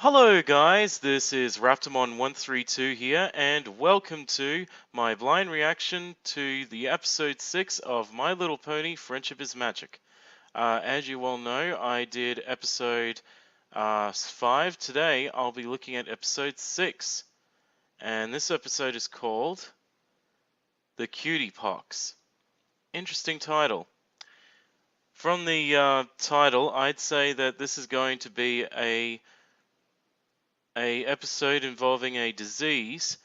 Hello guys, this is Raptormon 132 here, and welcome to my blind reaction to the episode 6 of My Little Pony Friendship is Magic. As you all know, I did episode 5. Today I'll be looking at episode 6, and this episode is called The Cutie Pox. Interesting title. From the title, I'd say that this is going to be a episode involving a disease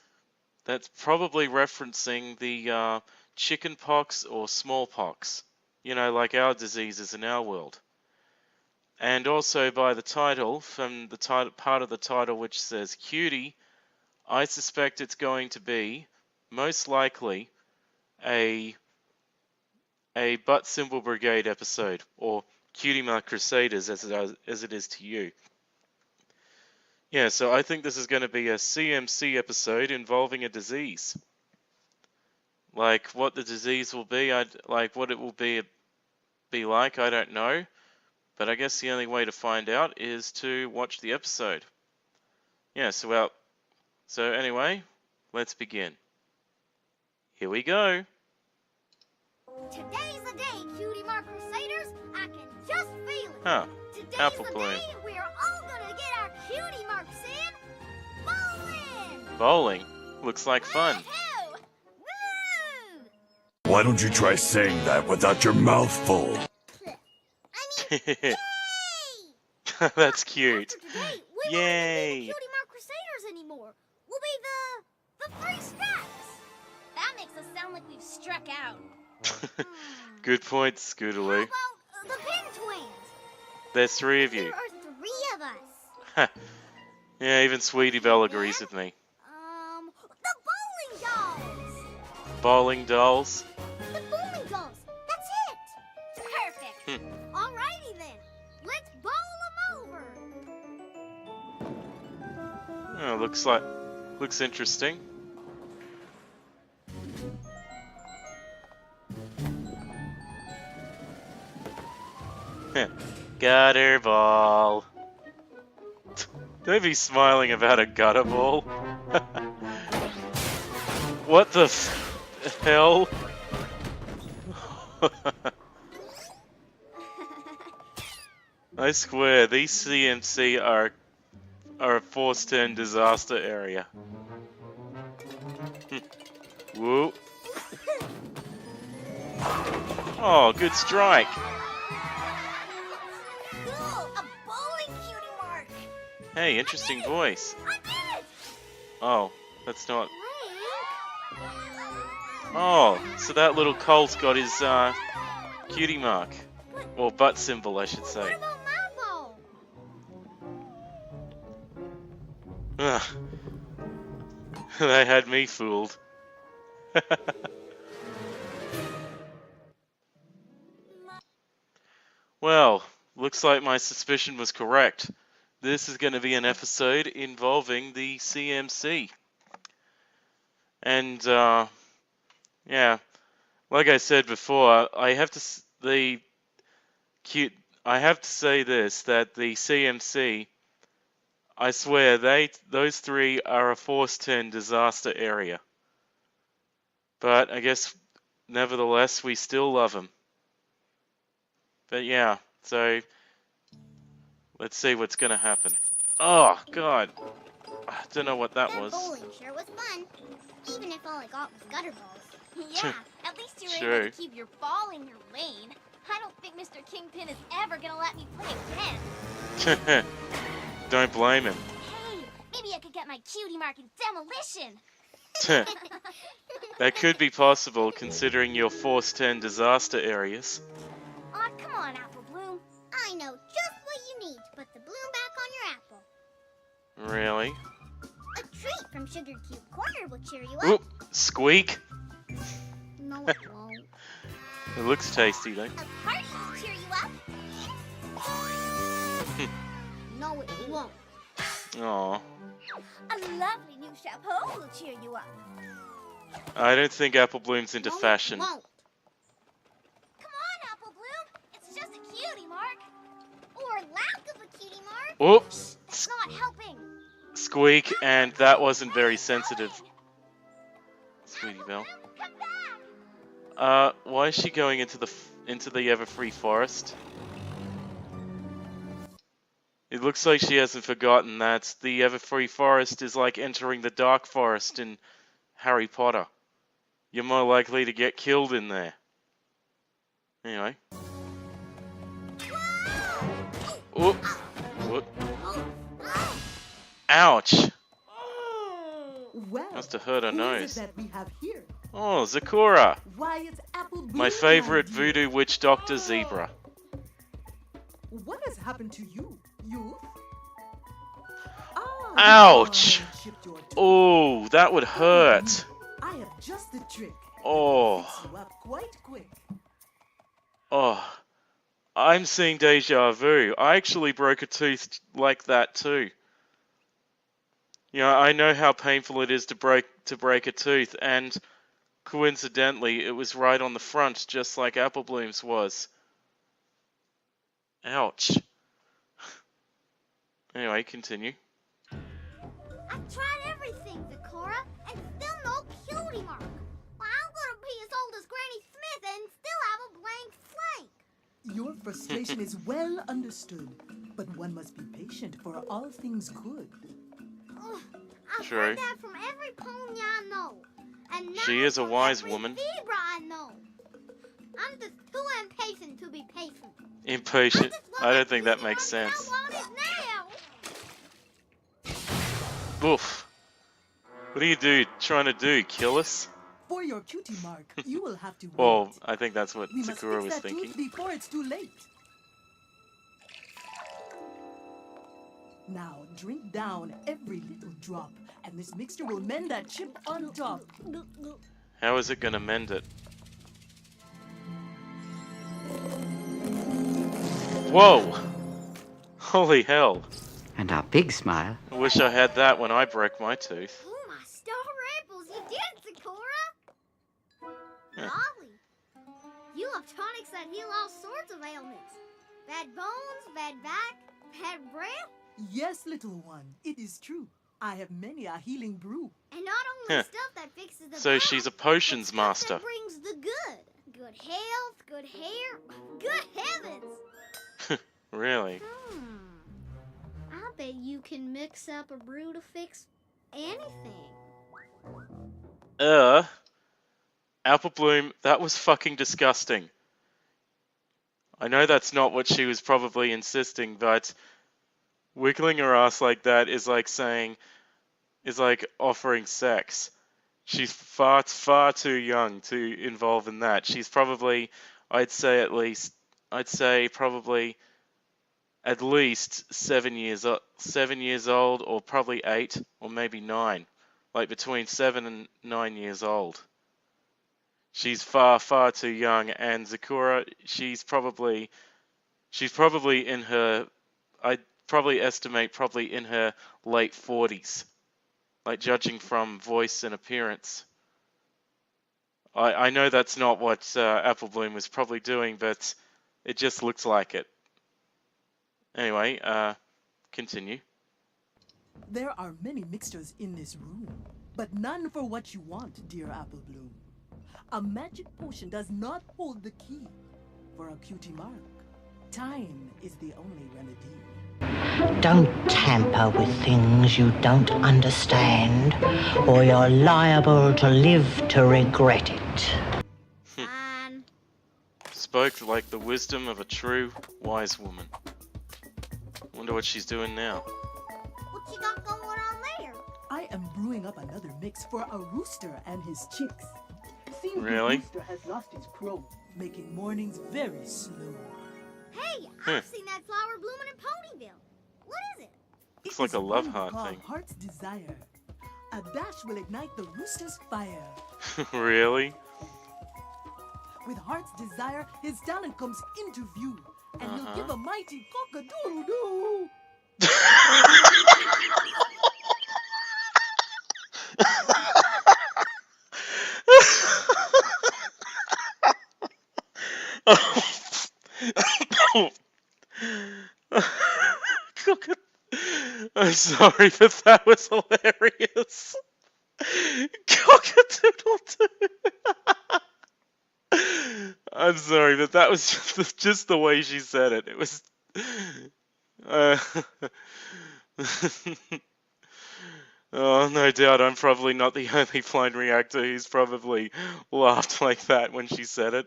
that's probably referencing the chicken pox or smallpox, you know, like our diseases in our world. And also by the title, from the part of the title which says Cutie, I suspect it's going to be most likely a Butt Symbol Brigade episode, or Cutie Mark Crusaders as it is to you. Yeah, so I think this is going to be a CMC episode involving a disease. Like, what the disease will be, what it will be like, I don't know. But I guess the only way to find out is to watch the episode. Yeah, so anyway, let's begin. Here we go. Today's the day, Cutie Mark Crusaders. I can just feel it. Huh. Today's Apple the Bloom. day we're all gonna get our cutie marks in. Bowling! Bowling. Looks like fun. Woo-hoo! Woo! Why don't you try saying that without your mouth full? I mean, yay! That's cute. After today, we Yay! won't be the Cutie Mark Crusaders anymore. We'll be the Three Stacks. That makes us sound like we've struck out. Good point, How Scootaloo. about the Pin Twins? There's 3 of you. There are 3 of us. Yeah, even Sweetie Belle agrees with me. The bowling dolls. Bowling dolls. The bowling dolls. That's it. Perfect. Alrighty then. Let's bowl them over. Oh, looks interesting. Gutter ball. Don't be smiling about a gutter ball. What the hell? I swear, these CMC are a force turn disaster area. Woo. Oh, good strike. Cool. A bowling cutie mark. Hey, interesting voice. I did it. Oh, that's not. Link. Oh, so that little Cole's got his cutie mark. Or butt symbol, I should What say. about my bowl? Ugh. They had me fooled. Well, looks like my suspicion was correct. This is going to be an episode involving the CMC. And, yeah, like I said before, I have to say this, that the CMC, I swear, those 3 are a force turn disaster area. But I guess, nevertheless, we still love them. But yeah, so let's see what's going to happen. Oh, God. I don't know what that was. Bowling sure was fun, even if all I got was gutter balls. Yeah, at least you were Sure. able to keep your ball in your lane. I don't think Mr. Kingpin is ever gonna let me play again. Don't blame him. Hey, maybe I could get my cutie mark in demolition. That could be possible considering your force turn disaster areas. Aw, come on, Apple Bloom. I know just what you need to put the bloom back on your apple. Really? A treat from Sugar Cube Corner will cheer you up. Oop! Squeak! No, it won't. It looks tasty though. A party will cheer you up. No, it won't. Aw. A lovely new chapeau will cheer you up. I don't think Apple Bloom's into No, fashion. It won't. Come on, Apple Bloom. It's just a cutie mark. Or lack of a cutie mark. Oops! It's not helping. squeak, and that wasn't very sensitive, Sweetie Belle. Come back! Why is she going into the Everfree Forest? It looks like she hasn't forgotten that the Everfree Forest is like entering the Dark Forest in Harry Potter. You're more likely to get killed in there. Anyway. Oop. Whoop. Ouch! Well, Must have hurt her who is nose. it that we have here? Oh, Zakura! Why, it's Apple Bloom, My favorite dear. voodoo witch doctor zebra. What has happened to you, youth? Ouch! you chipped your tooth. Oh, that would hurt. I have just the trick. Oh. Fix you up quite quick. Oh. I'm seeing deja vu. I actually broke a tooth like that too. You know, I know how painful it is to break a tooth, and coincidentally, it was right on the front, just like Apple Bloom's was. Ouch. Anyway, continue. I've tried everything, Zakura, and still no cutie mark. Well, I'm gonna be as old as Granny Smith and still have a blank slate. Your frustration is well understood, but one must be patient for all things good. Ugh, I've True. heard that from every pony I know. And now She is a from wise every woman. zebra I know. I'm just too impatient to be patient. Impatient. just want I my don't think that cutie makes mark, and sense. I want it now. Oof. What are you trying to do? Kill us? For your cutie mark, you will have to wait. Well, I think that's what we must Sakura fix was that thinking. tooth before it's too late. Now, drink down every little drop, and this mixture will mend that chip on top. How is it gonna mend it? Whoa! Holy hell. And our big smile. I wish I had that when I broke my tooth. Oh, my star apples, you did it, Sakura! Yeah. Golly. You have tonics that heal all sorts of ailments. Bad bones, bad back, bad breath, Yes, little one, it is true. I have many a healing brew. and not only Huh. stuff that fixes the So bad, she's a but potions stuff master. that brings the good. Good health, good hair, good heavens! Really? I bet you can mix up a brew to fix anything. Apple Bloom, that was fucking disgusting. I know that's not what she was probably insisting, but wiggling her ass like that is like offering sex. She's far too young to involve in that. She's probably, I'd say probably at least 7 years old, or probably 8, or maybe 9. Like between 7 and 9 years old. She's far too young, and Zakura, she's probably in her, I'd probably estimate probably in her late 40s. Like judging from voice and appearance. I know that's not what Apple Bloom was probably doing, but it just looks like it. Anyway, continue. There are many mixtures in this room, but none for what you want, dear Apple Bloom. A magic potion does not hold the key for a cutie mark. Time is the only remedy. Don't tamper with things you don't understand, or you're liable to live to regret it. Fine. Spoke like the wisdom of a true, wise woman. Wonder what she's doing now. What you got going on there? I am brewing up another mix for a rooster and his chicks. Seems Really? the rooster has lost his crow, making mornings very slow. Hey, I've seen that flower blooming in Ponyville. What is it? It's It like is a love one heart called thing. Heart's Desire. A dash will ignite the rooster's fire. Really? With Heart's Desire, his talent comes into view, and he'll give a mighty cock-a-doodle-doo. I'm sorry, but that was hilarious. Cock-a-doodle-doo. I'm sorry, but that was just the way she said it. It was. Uh, oh, no doubt I'm probably not the only blind reactor who's probably laughed like that when she said it.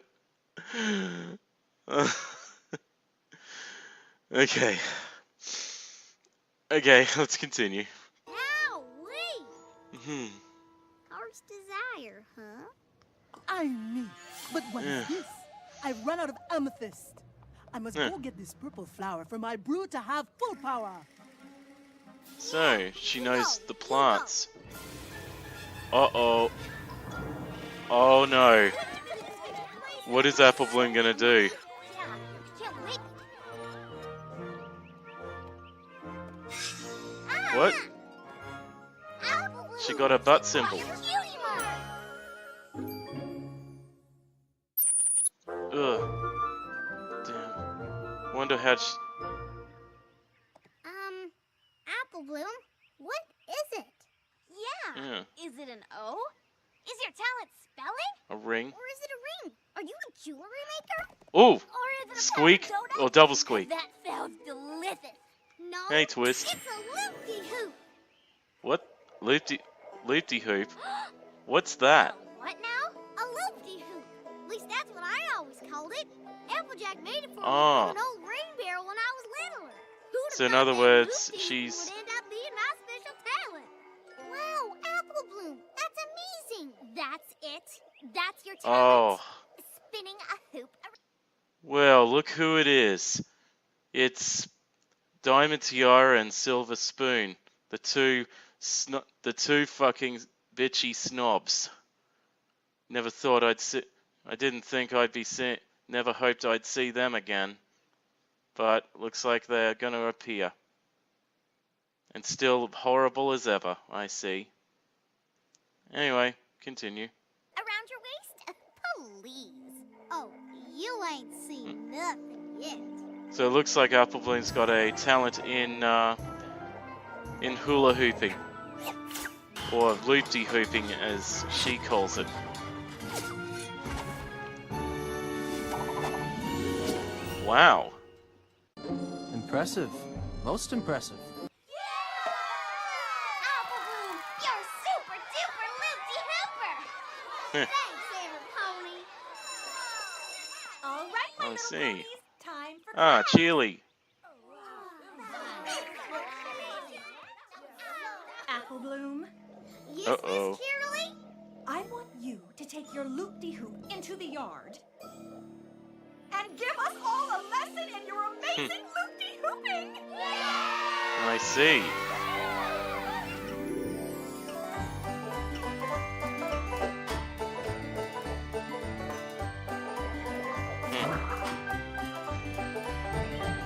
Okay. Okay, let's continue. Ow-wee! Hmm. Heart's desire, huh? I knew. But what is Yeah. this? I've run out of amethyst. I must Yeah. go get this purple flower for my brew to have full power. So, she knows the plants. Uh-oh. Oh no. What is Apple Bloom gonna do? Yeah, can't wait. What? Apple Bloom, She got a butt symbol. your cutie mark. Ugh. Damn. Wonder how she... Apple Bloom, what is it? Yeah. Is it an O? Is your talent spelling? A ring. Or is it a ring? Are you a jewelry maker? Ooh! Or is it a Squeak donut? or double squeak? That sounds delicious. No, Hey, Twist. it's a loopy hoop. What? Loopty hoop? What's that? A what now? A loopy hoop. At least that's what I always called it. Applejack made it for me Oh. from an old rain barrel when I was littler. Who'd So have in thought other that words, loopy hoop she's... would end up being my special talent? Wow, Apple Bloom, that's amazing. That's it? That's your talent? Oh. Spinning a hoop around. Well, look who it is. It's Diamond Tiara and Silver Spoon. The two fucking bitchy snobs. Never thought I'd see... I didn't think I'd be never hoped I'd see them again. But looks like they're gonna appear. And still horrible as ever, I see. Anyway, continue. Around your waist? Please. Oh, you ain't seen nothing yet. So it looks like Apple Bloom's got a talent in hula hooping. Or loopty hooping as she calls it. Wow. Impressive. Most impressive. Apple Bloom, you're super duper loopty hooper. Thanks, Santa Pony. All right, my I little see. ponies, time for Ah, class. Cheerly. Apple Bloom, Yes, Uh-oh. Miss Cheerily? I want you to take your loop-de-hoop into the yard and give us all a lesson in your amazing loop-de-hooping. I see.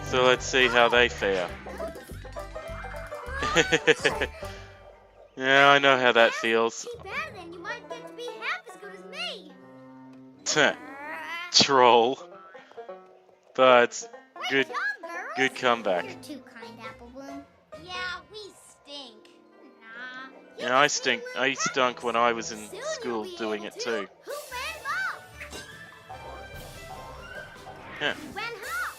So let's see how they fare. Yeah, I know how that feels. Keep at it and you might get to be half as good as me. Troll. But good Great job, girls. good comeback. You're too kind, Apple Bloom. Yeah, we stink. Nah. you Yeah, I just stink. little I stunk when I was in Soon school you'll be doing able it to too. Hoop and bop. Yeah. Hoop and hop.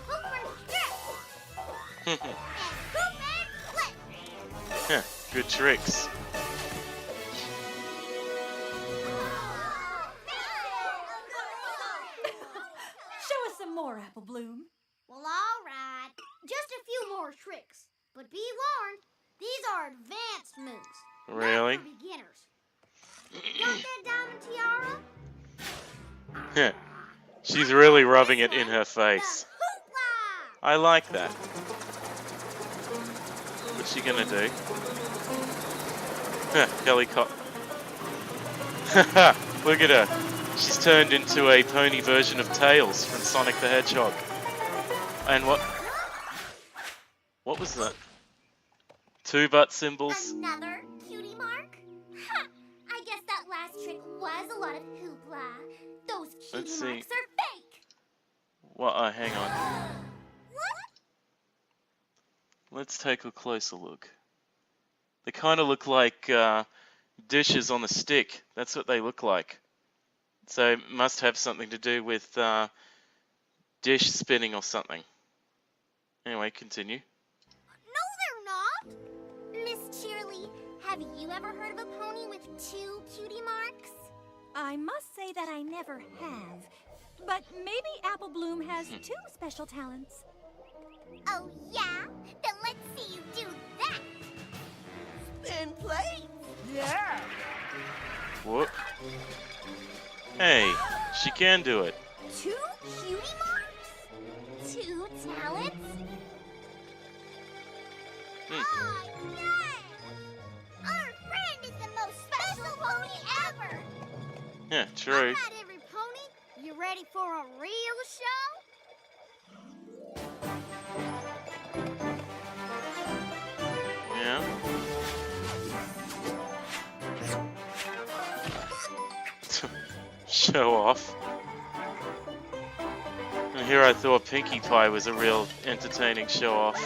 Hoop and skip. And hoop and flip. Yeah, good tricks. Show us some more, Apple Bloom. Well, all right. Just a few more tricks. But be warned, these are advanced moves. Really? Not for beginners. Got that diamond tiara? Yeah. She's really rubbing it in her face. The hoopla! I like that. What's she gonna do? Helicopter. Look at her. She's turned into a pony version of Tails from Sonic the Hedgehog. And what? What was that? Two butt symbols. Another cutie mark? Ha! I guess that last trick was a lot of hoopla. Those cutie Let's see. marks are fake. What? Hang on. What? Let's take a closer look. They kind of look like dishes on a stick. That's what they look like. So it must have something to do with dish spinning or something. Anyway, continue. No, they're not. Miss Cheerly, have you ever heard of a pony with 2 cutie marks? I must say that I never have. But maybe Apple Bloom has 2 special talents. Oh, yeah? Then let's see you do that. Spin plates. Yeah. Whoop. Hey, she can do it. 2 cutie marks? 2 talents? Oh, yeah! Our friend is the most special pony ever! Yeah, true. Alright, every pony, you ready for a real show? Yeah. Show off. And here I thought Pinkie Pie was a real entertaining show off.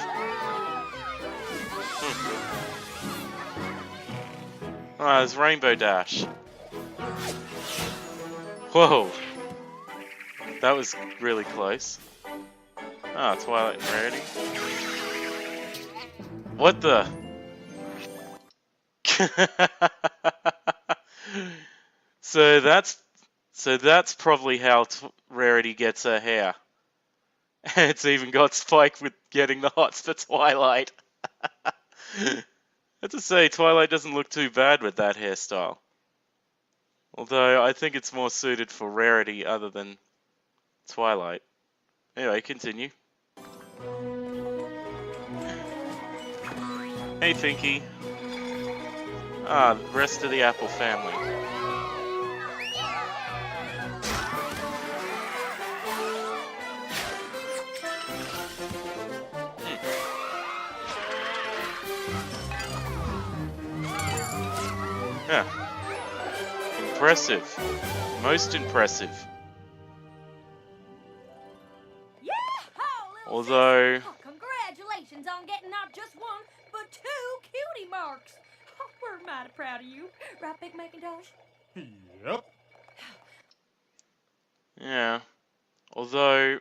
Ah, there's Rainbow Dash. Whoa! That was really close. Ah, Twilight and Rarity. What the? So that's probably how Rarity gets her hair. It's even got Spike with getting the hots for Twilight. I have to say, Twilight doesn't look too bad with that hairstyle. Although I think it's more suited for Rarity other than Twilight. Anyway, continue. Hey, Pinkie. Ah, the rest of the Apple family. Yeah. Impressive. Most impressive. Although... Oh, congratulations on getting not just 1, but 2 cutie marks. Oh, we're mighty proud of you. Right, Big Macintosh? Yep. Yeah. Although,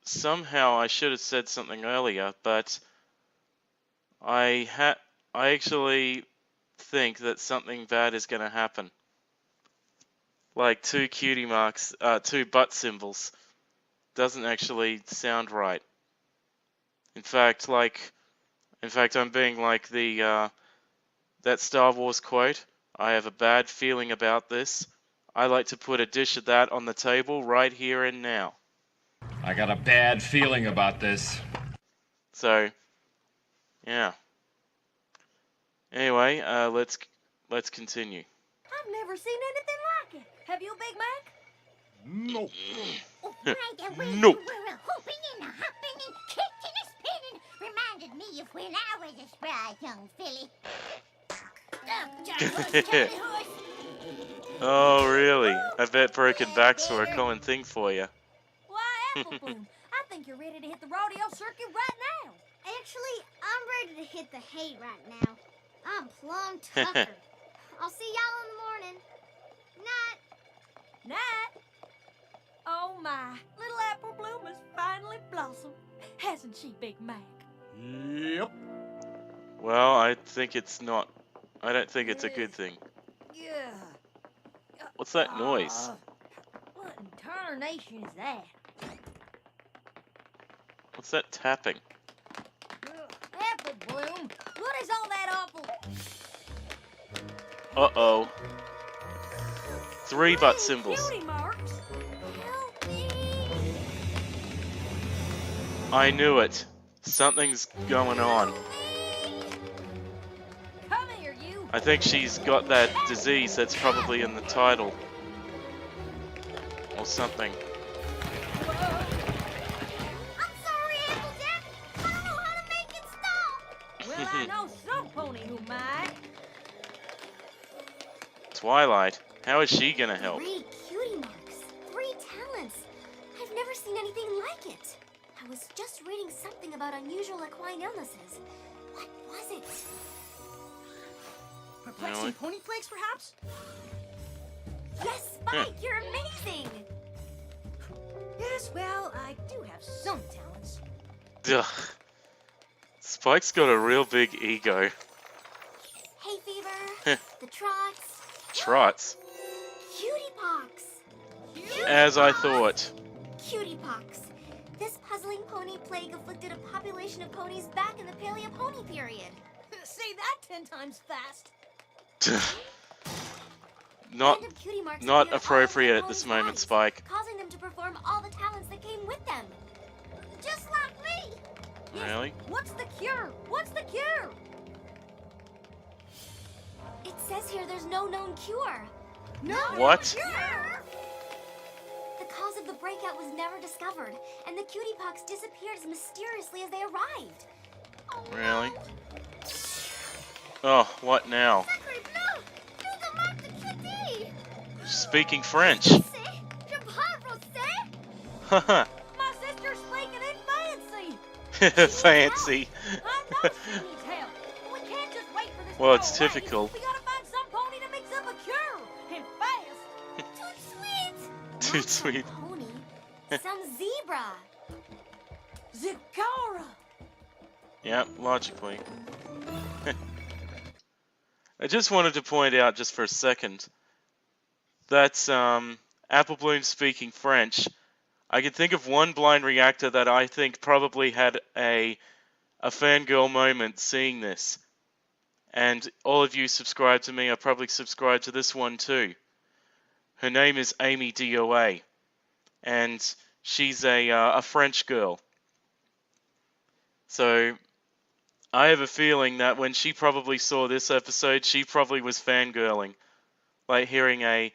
somehow I should have said something earlier, but I actually think that something bad is going to happen. Like 2 cutie marks, 2 butt symbols. Doesn't actually sound right. In fact, I'm being like the that Star Wars quote. I have a bad feeling about this. I like to put a dish of that on the table right here and now. I got a bad feeling about this. So, yeah. Anyway, let's continue. I've never seen anything like it. Have you, Big Mac? Nope. Right away, Nope. we were hooping and hopping and kicking and spinning. Reminded me of when I was a spry young filly. Oh, really? I bet broken backs were a common thing for you. Why, Apple Bloom, I think you're ready to hit the rodeo circuit right now. Actually, I'm ready to hit the hay right now. I'm plumb tuckered. I'll see y'all in the morning. Night. Night. Oh my, little Apple Bloom has finally blossomed. Hasn't she, Big Mac? Yep. Well, I think it's not. I don't think it's a good thing. Yeah. What's that noise? What in tarnation is that? What's that tapping? Apple Bloom, what is all that awful... Uh-oh. 3 butt symbols. Cutie marks? Help me. I knew it. Something's going on. Come here, you. I think she's got that disease that's probably in the title. Or something. I'm sorry, Applejack. I don't know how to make it stop. Well, I know some pony who might. Twilight. How is she gonna help? 3 cutie marks. 3 talents. I've never seen anything like it. I was just reading something about unusual equine illnesses. What was it? Perplexing Really? pony plagues, perhaps? Yes, Spike, you're amazing! Yes, well, I do have some talents. Ugh. Spike's got a real big ego. Hay fever, the trots, Trots. cutie pox. As I thought. Cutie pox. This puzzling pony plague afflicted a population of ponies back in the Paleo-Pony period. Say that 10 times fast. Not Random cutie marks not appeared all appropriate over at this ponies' moment, bodies, Spike. causing them to perform all the talents that came with them. Just like me. Really? What's the cure? What's the cure? It says here there's no known cure. No. What? Cure? The cause of the breakout was never discovered, and the cutie pox disappeared as mysteriously as they arrived. Oh, Really? no. Oh, what now? Sacre bleu! Nous avons the cutie! Speaking French. C'est, je parle français! Haha. My sister's speaking in fancy. Fancy. I know she needs help. We can't just wait for this Well, to it's go away. typical. We gotta find some pony to mix up a cure. And fast. Too sweet! Too Not some sweet. pony, some zebra. Zikara. Yep, logically. I just wanted to point out just for a second that's Apple Bloom speaking French. I can think of one blind reactor that I think probably had a fangirl moment seeing this. And all of you subscribe to me, I probably subscribe to this one too. Her name is Amy DOA. And she's a French girl. So I have a feeling that when she probably saw this episode, she probably was fangirling. Like hearing a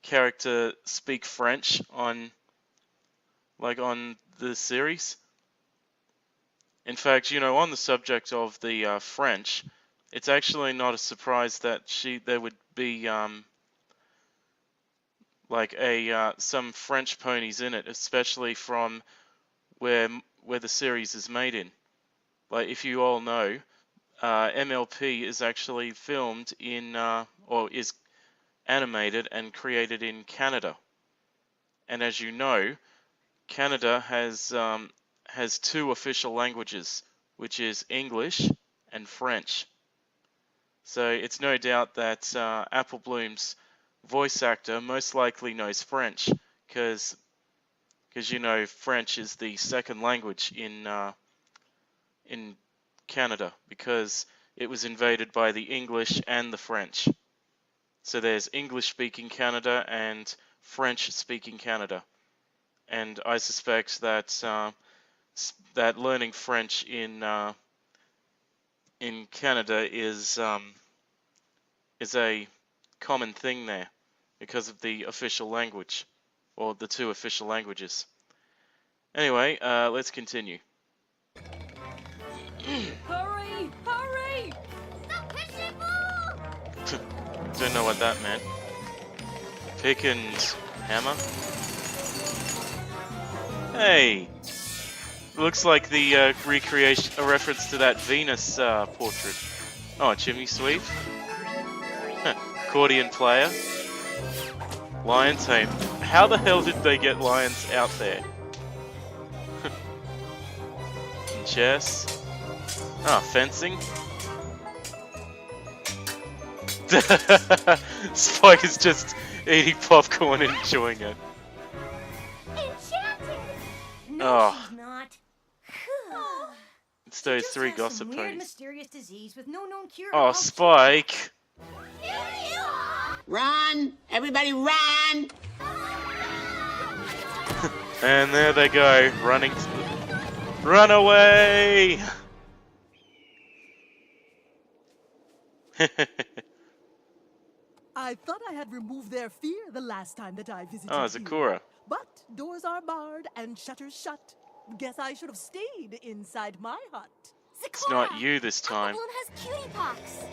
character speak French on the series. In fact, on the subject of the French, it's actually not a surprise that there would be some French ponies in it, especially from where the series is made in. Like, if you all know, MLP is actually filmed in, or is animated and created in Canada. And as you know, Canada has two official languages, which is English and French. So it's no doubt that Apple Bloom's voice actor most likely knows French, because French is the second language in Canada, because it was invaded by the English and the French. So there's English-speaking Canada and French-speaking Canada, and I suspect that that learning French in Canada is a common thing there because of the official language, or the two official languages. Anyway, let's continue. Hurry! Hurry! Stop pushing, Don't know what that meant. Pick and hammer? Hey! Looks like the recreation, a reference to that Venus portrait. Oh, a chimney sweep? Accordion player? Lion tame. How the hell did they get lions out there? Chess. Ah, fencing. Spike is just eating popcorn and enjoying it. Enchanted! No, Oh. she's not. It's those Just three has gossip some weird, ponies. mysterious disease with no known cure. Oh, Spike! Here you are! Run! Everybody run! And there they go, running. Run away! I thought I had removed their fear the last time that I visited Oh, here. Zakura. But doors are barred and shutters shut. Guess I should have stayed inside my hut. It's not you this time. Apple Bloom has cutie pox.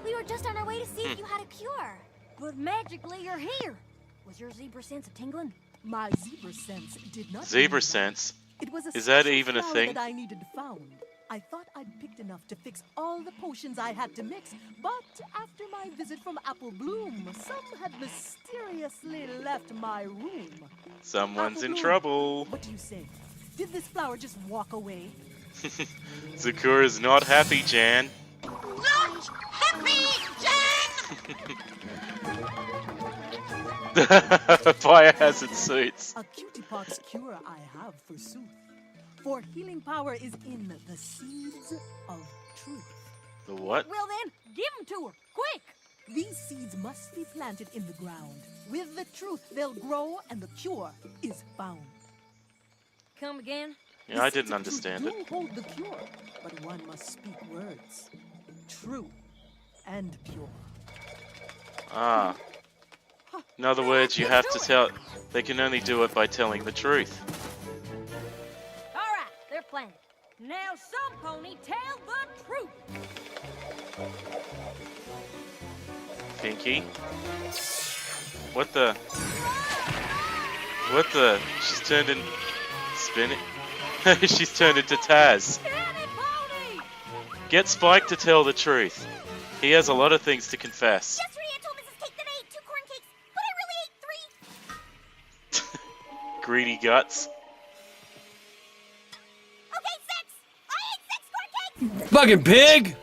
We were just on our way to see if you had a cure. But magically you're here. Was your zebra sense tingling? My zebra sense did not. Zebra mean that. sense? It was a Is that special even a flower thing? that I needed found. I thought I'd picked enough to fix all the potions I had to mix, but after my visit from Apple Bloom, some had mysteriously left my room. Someone's Apple in Bloom, trouble. What do you say? Did this flower just walk away? Sakura's not happy, Jan. Not happy, Jan! Biohazard suits. A cutie pox cure I have for sooth. For healing power is in the seeds of truth. The what? Well then, give them to her, quick! These seeds must be planted in the ground. With the truth, they'll grow and the cure is found. Come again? Yeah, I The seeds didn't of truth understand it. do hold the cure, but one must speak words. True and pure. Ah. In other words, you have to tell. They can only do it by telling the truth. All right, they're planted. Now, some pony, tell the truth. Pinky. What the? What the? She's turned in. Spinning. She's turned into Taz. Get it, pony! Get Spike to tell the truth. He has a lot of things to confess. Yesterday I told Mrs. Cake that I ate 2 corn cakes, but I really ate 3. Greedy guts. Okay, 6! I ate 6 corn cakes! Fucking pig!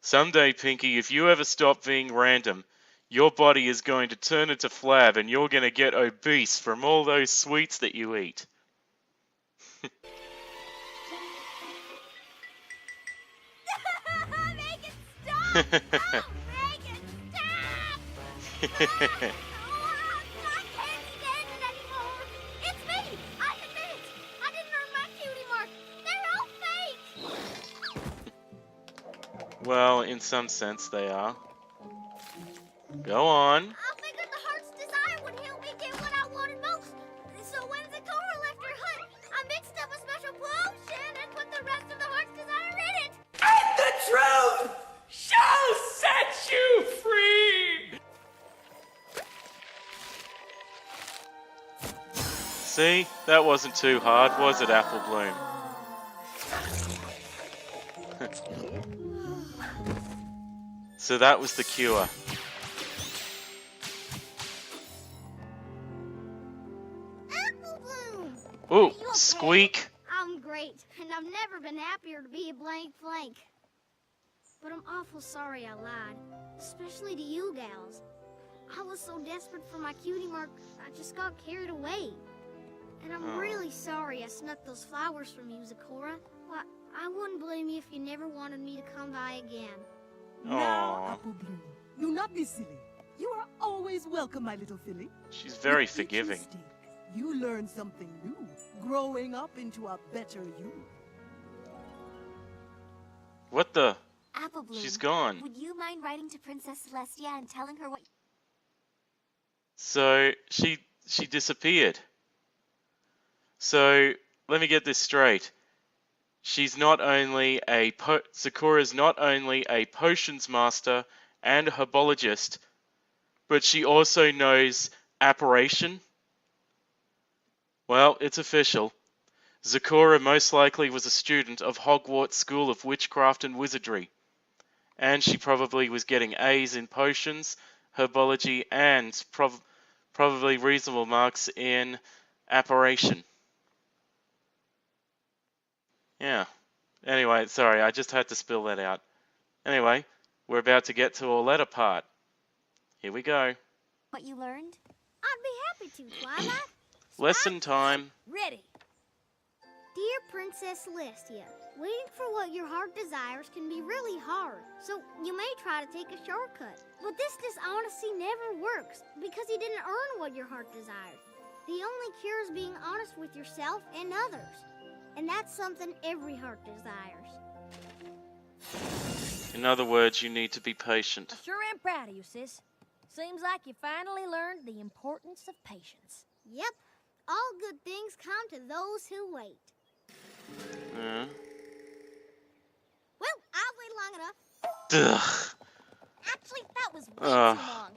Someday, Pinky, if you ever stop being random, your body is going to turn into flab and you're going to get obese from all those sweets that you eat. Make it stop! Oh, make it stop! I can't stand it anymore! It's me! I admit it! I didn't earn my cutie mark! They're all fake! Well, in some sense they are. Go on. I figured the heart's desire would help me get what I wanted most. So when Zakora left her hut, I mixed up a special potion and put the rest of the heart's desire in it. And the truth shall set you free! See? That wasn't too hard, was it, Apple Bloom? So that was the cure. Apple Bloom! Ooh, Are you okay? Squeak. I'm great, and I've never been happier to be a blank flank. But I'm awful sorry I lied, especially to you gals. I was so desperate for my cutie mark, I just got carried away. And I'm really sorry I snuck those flowers from you, Zakora. Well, I wouldn't blame you if you never wanted me to come by again. Now, Aww. Apple Bloom, do not be silly. You are always welcome, my little filly. She's very With each forgiving. mistake, you learn something new, growing up into a better you. What the? Apple Bloom, She's gone. would you mind writing to Princess Celestia and telling her what... So she disappeared. So let me get this straight. She's not only a Sakura's not only a potions master and a herbologist, but she also knows apparition. Well, it's official. Sakura most likely was a student of Hogwarts School of Witchcraft and Wizardry, and she probably was getting A's in potions, herbology, and probably reasonable marks in apparition. Yeah. Anyway, sorry, I just had to spill that out. Anyway, we're about to get to our letter part. Here we go. What you learned? I'd be happy to, Twilight. Lesson time. Ready. Dear Princess Celestia, waiting for what your heart desires can be really hard, so you may try to take a shortcut. But this dishonesty never works, because you didn't earn what your heart desired. The only cure is being honest with yourself and others. And that's something every heart desires. In other words, you need to be patient. I sure am proud of you, sis. Seems like you finally learned the importance of patience. Yep, all good things come to those who wait. Yeah. Well, I've waited long enough. Ugh. Actually, that was way Ugh. too long.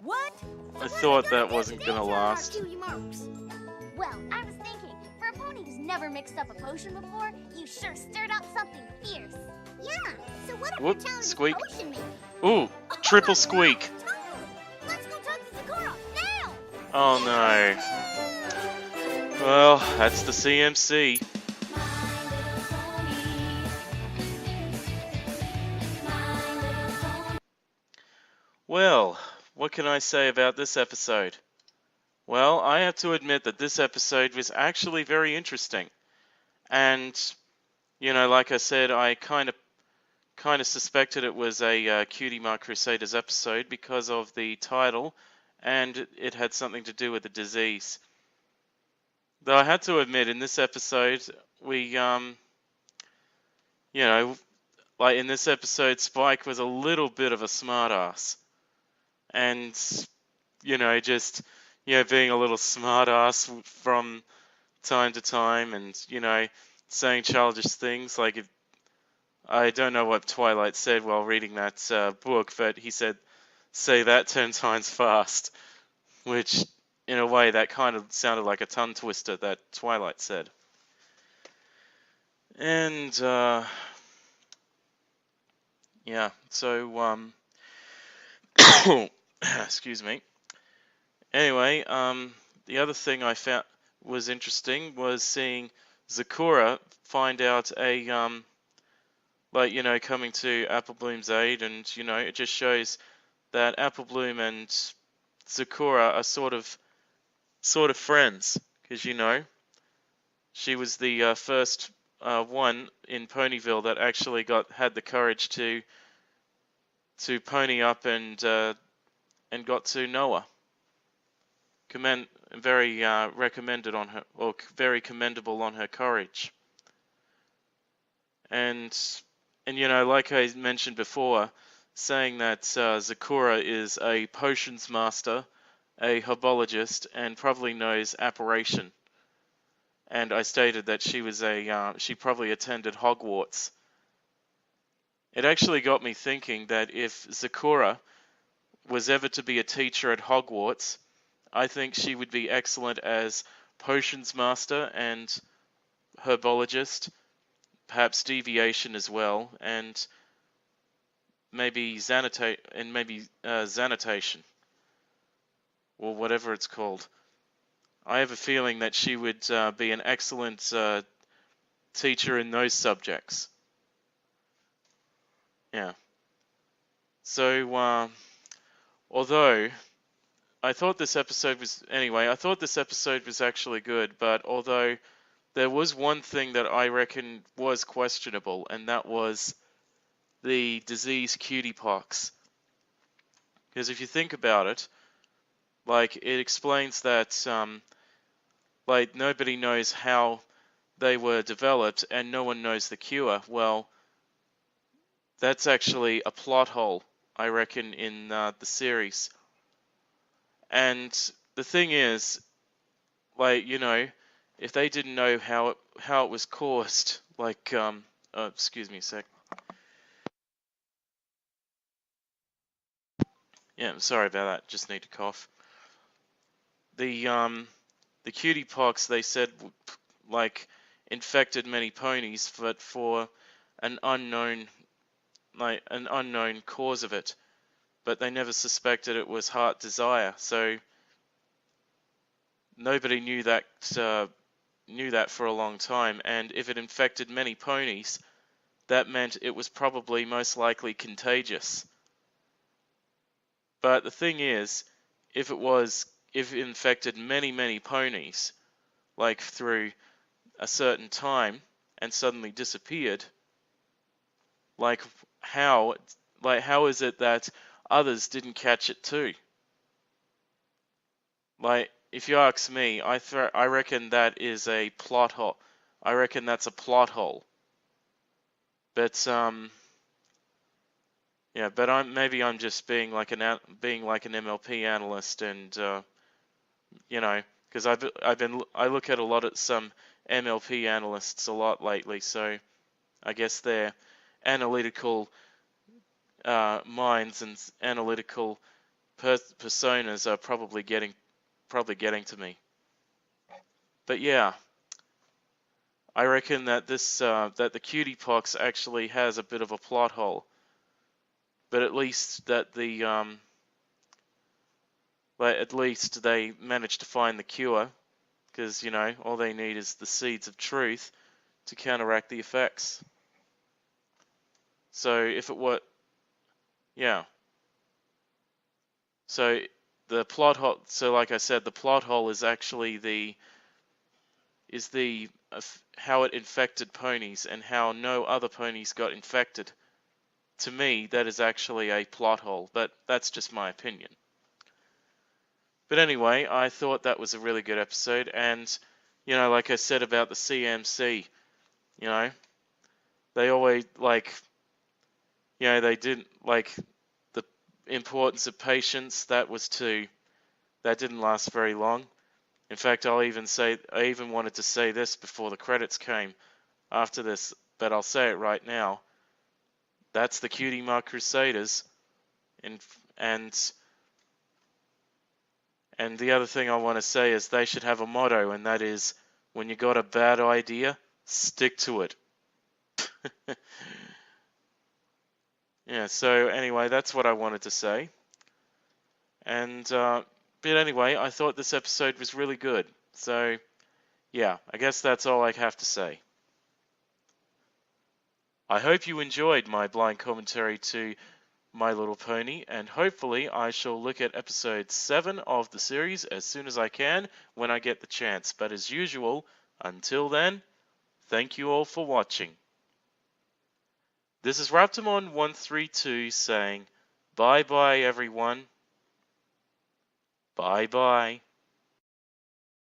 What? I thought that wasn't gonna last. Cutie marks. Well, I was thinking, for a pony who's never mixed up a potion before, you sure stirred up something fierce. Yeah, so what if Whoop, you're telling squeak. this potion man? Ooh, triple squeak. Totally. Let's go talk to Sakura, now! Oh no. Well, that's the CMC. Well, what can I say about this episode? Well, I have to admit that this episode was actually very interesting. And, you know, like I said, I kind of suspected it was a Cutie Mark Crusaders episode because of the title, and it had something to do with the disease. Though I had to admit, in this episode, we, you know, like in this episode, Spike was a little bit of a smartass. And, you know, just, you know, being a little smartass from time to time and, you know, saying childish things. Like, if, I don't know what Twilight said while reading that book, but he said, say that 10 times fast. Which, in a way, that kind of sounded like a tongue twister that Twilight said. And, yeah, so, excuse me. Anyway, the other thing I found was interesting was seeing Sakura find out a, like, you know, coming to Applebloom's aid, and, you know, it just shows that Applebloom and Sakura are sort of friends, because, you know, she was the first one in Ponyville that actually had the courage to pony up and got to Noah. Very recommended on her, or very commendable on her courage. And you know, like I mentioned before, saying that Sakura is a potions master, a herbologist, and probably knows apparition. And I stated that she was she probably attended Hogwarts. It actually got me thinking that if Sakura was ever to be a teacher at Hogwarts, I think she would be excellent as potions master and herbologist, perhaps deviation as well, and maybe sanitation, or whatever it's called. I have a feeling that she would be an excellent teacher in those subjects. Yeah. So, although I thought this episode was actually good, but although there was one thing that I reckon was questionable, and that was the disease cutie pox. Because if you think about it, like, it explains that like, nobody knows how they were developed and no one knows the cure. Well, that's actually a plot hole, I reckon, in the series. And the thing is, like, you know, if they didn't know how it was caused, like, excuse me a sec. Yeah, I'm sorry about that. Just need to cough. The cutie pox, they said, like, infected many ponies, but for an unknown cause of it. But they never suspected it was heart desire. So nobody knew that for a long time. And if it infected many ponies, that meant it was probably most likely contagious. But the thing is, if it infected many ponies, like through a certain time, and suddenly disappeared, like how is it that others didn't catch it too? Like, if you ask me, I reckon that is a plot hole. I reckon that's a plot hole. But yeah, but I'm just being like an MLP analyst, and you know, because I look at a lot at some MLP analysts a lot lately, so I guess their analytical minds and analytical personas are probably getting to me. But yeah, I reckon that that the Cutie Pox actually has a bit of a plot hole. But at least that at least they managed to find the cure, because all they need is the seeds of truth to counteract the effects. So if it were, yeah. So the plot hole. So like I said, the plot hole is actually how it infected ponies and how no other ponies got infected. To me, that is actually a plot hole, but that's just my opinion. But anyway, I thought that was a really good episode, and like I said about the CMC, they always they didn't like the importance of patience. That didn't last very long. In fact, I even wanted to say this before the credits came after this, but I'll say it right now. That's the Cutie Mark Crusaders, and the other thing I want to say is they should have a motto, and that is, when you got a bad idea, stick to it. Yeah, so anyway, that's what I wanted to say. And, but anyway, I thought this episode was really good. So, yeah, I guess that's all I have to say. I hope you enjoyed my blind commentary to My Little Pony, and hopefully I shall look at episode 7 of the series as soon as I can when I get the chance. But as usual, until then, thank you all for watching. This is Raptormon 132 saying, bye bye everyone. Bye bye.